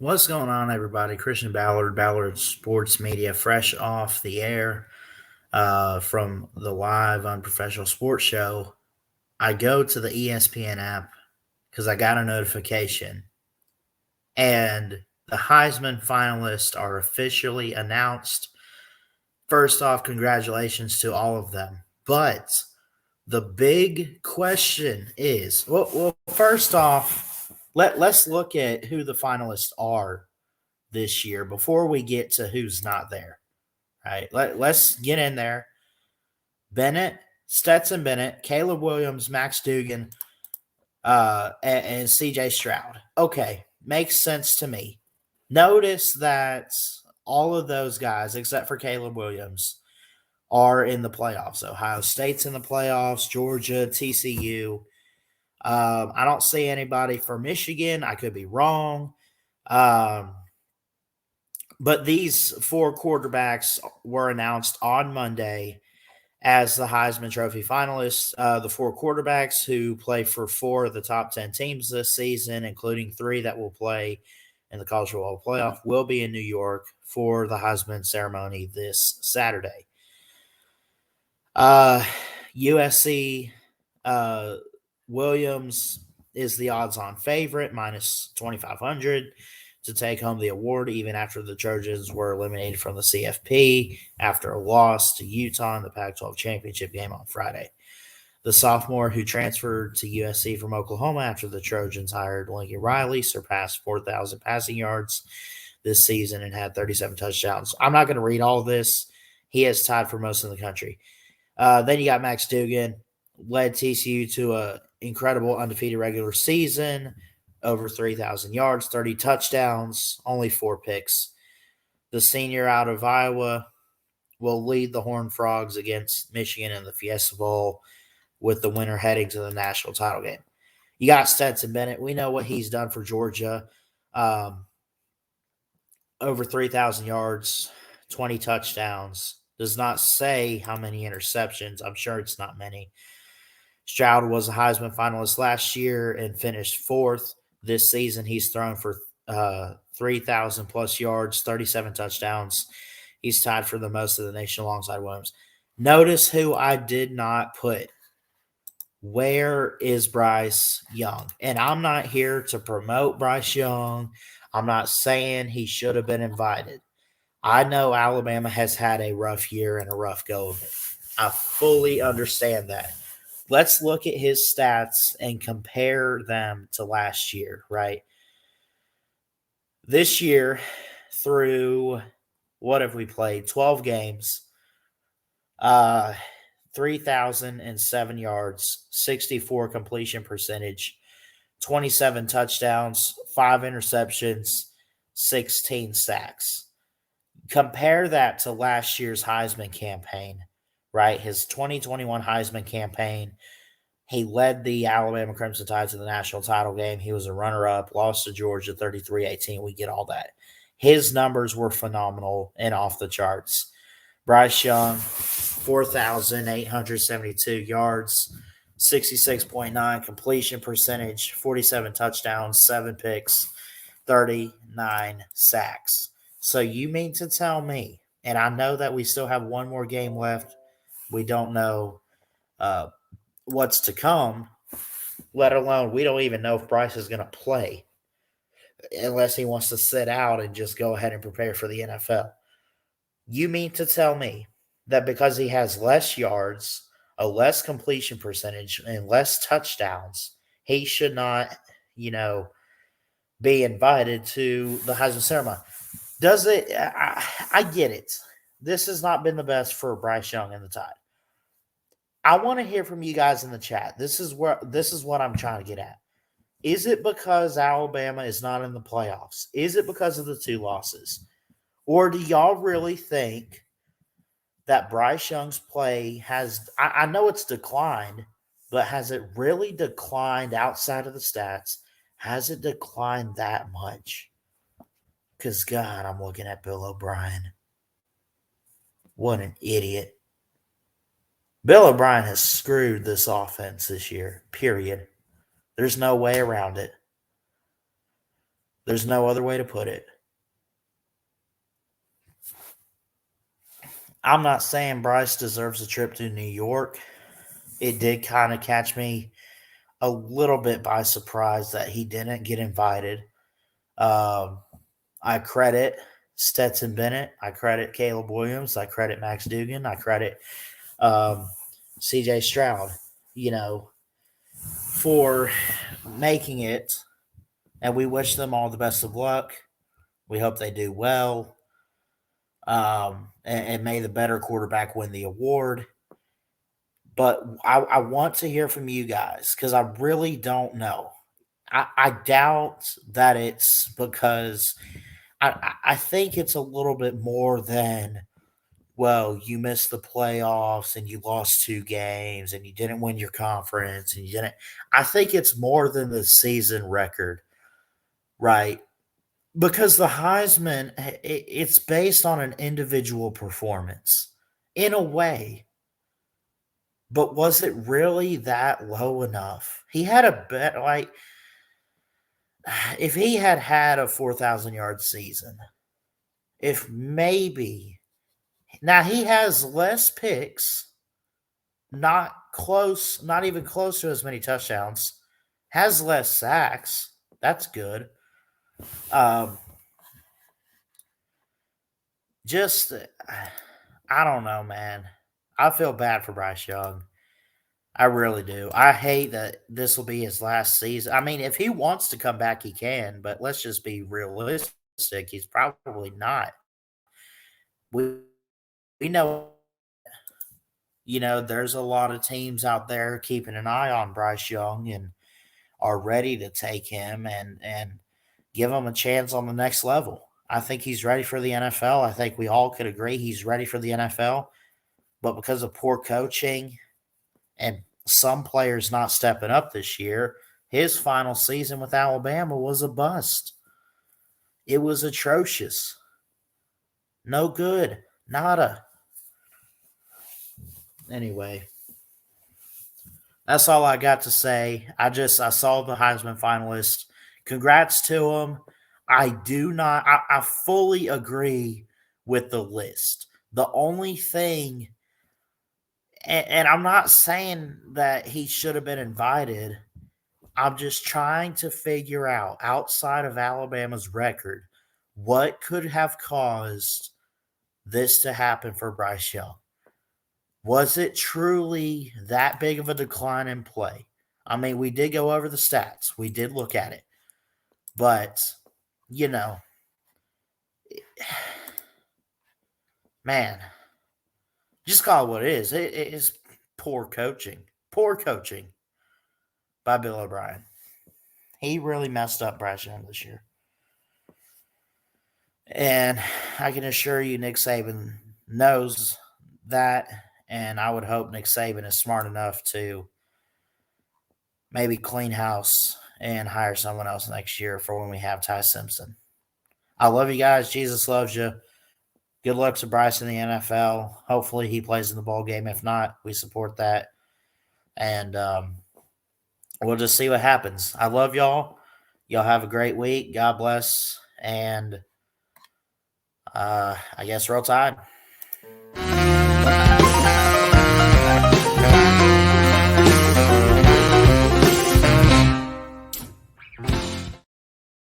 What's going on, everybody? Christian Ballard Sports Media, fresh off the air from the live unprofessional sports show. I go to the ESPN app because I got a notification, and the Heisman finalists are officially announced. First off, congratulations to all of them. But the big question is, first off, let's look at who the finalists are this year before we get to who's not there. Right? Let's get in there. Bennett, Stetson Bennett, Caleb Williams, Max Dugan, and CJ Stroud. Okay, makes sense to me. Notice that all of those guys, except for Caleb Williams, are in the playoffs. Ohio State's in the playoffs, Georgia, TCU. I don't see anybody for Michigan. I could be wrong. But these four quarterbacks were announced on Monday as the Heisman Trophy finalists. The four quarterbacks who play for four of the top 10 teams this season, including three that will play in the College Football Playoff, will be in New York for the Heisman ceremony this Saturday. USC Williams is the odds-on favorite, minus 2,500 to take home the award, even after the Trojans were eliminated from the CFP after a loss to Utah in the Pac-12 championship game on Friday. The sophomore who transferred to USC from Oklahoma after the Trojans hired Lincoln Riley surpassed 4,000 passing yards this season and had 37 touchdowns. I'm not going to read all this. He is tied for most in the country. Then you got Max Dugan, led TCU to an incredible undefeated regular season, over 3,000 yards, 30 touchdowns, only 4 picks. The senior out of Iowa will lead the Horned Frogs against Michigan in the Fiesta Bowl, with the winner heading to the national title game. You got Stetson Bennett. We know what he's done for Georgia. Over 3,000 yards, 20 touchdowns. Does not say how many interceptions. I'm sure it's not many. Stroud was a Heisman finalist last year and finished fourth. This season, he's thrown for 3,000 plus yards, 37 touchdowns. He's tied for the most of the nation alongside Williams. Notice who I did not put. Where is Bryce Young? And I'm not here to promote Bryce Young. I'm not saying he should have been invited. I know Alabama has had a rough year and a rough go of it. I fully understand that. Let's look at his stats and compare them to last year, right? This year, through what have we played? 12 games, 3,007 yards, 64 completion percentage, 27 touchdowns, 5 interceptions, 16 sacks. Compare that to last year's Heisman campaign, right? His 2021 Heisman campaign, he led the Alabama Crimson Tide to the national title game. He was a runner-up, lost to Georgia 33-18. We get all that. His numbers were phenomenal and off the charts. Bryce Young, 4,872 yards, 66.9 completion percentage, 47 touchdowns, 7 picks, 39 sacks. So you mean to tell me, and I know that we still have one more game left. We don't know what's to come, let alone we don't even know if Bryce is going to play unless he wants to sit out and just go ahead and prepare for the NFL. You mean to tell me that because he has less yards, a less completion percentage, and less touchdowns, he should not, be invited to the Heisman ceremony? Does it? I get it. This has not been the best for Bryce Young and the Tide. I want to hear from you guys in the chat. This is what I'm trying to get at. Is it because Alabama is not in the playoffs? Is it because of the 2 losses? Or do y'all really think that Bryce Young's play has – I know it's declined, but has it really declined outside of the stats? Has it declined that much? Because, God, I'm looking at Bill O'Brien. What an idiot. Bill O'Brien has screwed this offense this year, period. There's no way around it. There's no other way to put it. I'm not saying Bryce deserves a trip to New York. It did kind of catch me a little bit by surprise that he didn't get invited. Um, I credit Stetson Bennett. I credit Caleb Williams. I credit Max Dugan. I credit um, CJ Stroud, for making it. And we wish them all the best of luck. We hope they do well. And may the better quarterback win the award. But I want to hear from you guys because I really don't know. I doubt that it's because I think it's a little bit more than, well, you missed the playoffs and you lost 2 games and you didn't win your conference and you didn't. I think it's more than the season record, right? Because the Heisman, it's based on an individual performance in a way. But was it really that low enough? He had a bet, like, if he had had a 4,000-yard season, if maybe now he has less picks, not close, not even close to as many touchdowns, has less sacks. That's good. Um, just, I don't know, man. I feel bad for Bryce Young. I really do. I hate that this will be his last season. I mean, if he wants to come back, he can, but let's just be realistic. He's probably not. We we know, there's a lot of teams out there keeping an eye on Bryce Young and are ready to take him and give him a chance on the next level. I think he's ready for the NFL. I think we all could agree he's ready for the NFL, but because of poor coaching and some players not stepping up this year, his final season with Alabama was a bust. It was atrocious. No good. Nada. Anyway, that's all I got to say. I saw the Heisman finalists. Congrats to him. I fully agree with the list. The only thing, and I'm not saying that he should have been invited. I'm just trying to figure out, outside of Alabama's record, what could have caused this to happen for Bryce Young. Was it truly that big of a decline in play? I mean, we did go over the stats. We did look at it. But, you know, man, just call it what it is. It is poor coaching. Poor coaching by Bill O'Brien. He really messed up Bryce Young this year. And I can assure you, Nick Saban knows that. And I would hope Nick Saban is smart enough to maybe clean house and hire someone else next year for when we have Ty Simpson. I love you guys. Jesus loves you. Good luck to Bryce in the NFL. Hopefully he plays in the ball game. If not, we support that. And we'll just see what happens. I love y'all. Y'all have a great week. God bless. And I guess roll tide.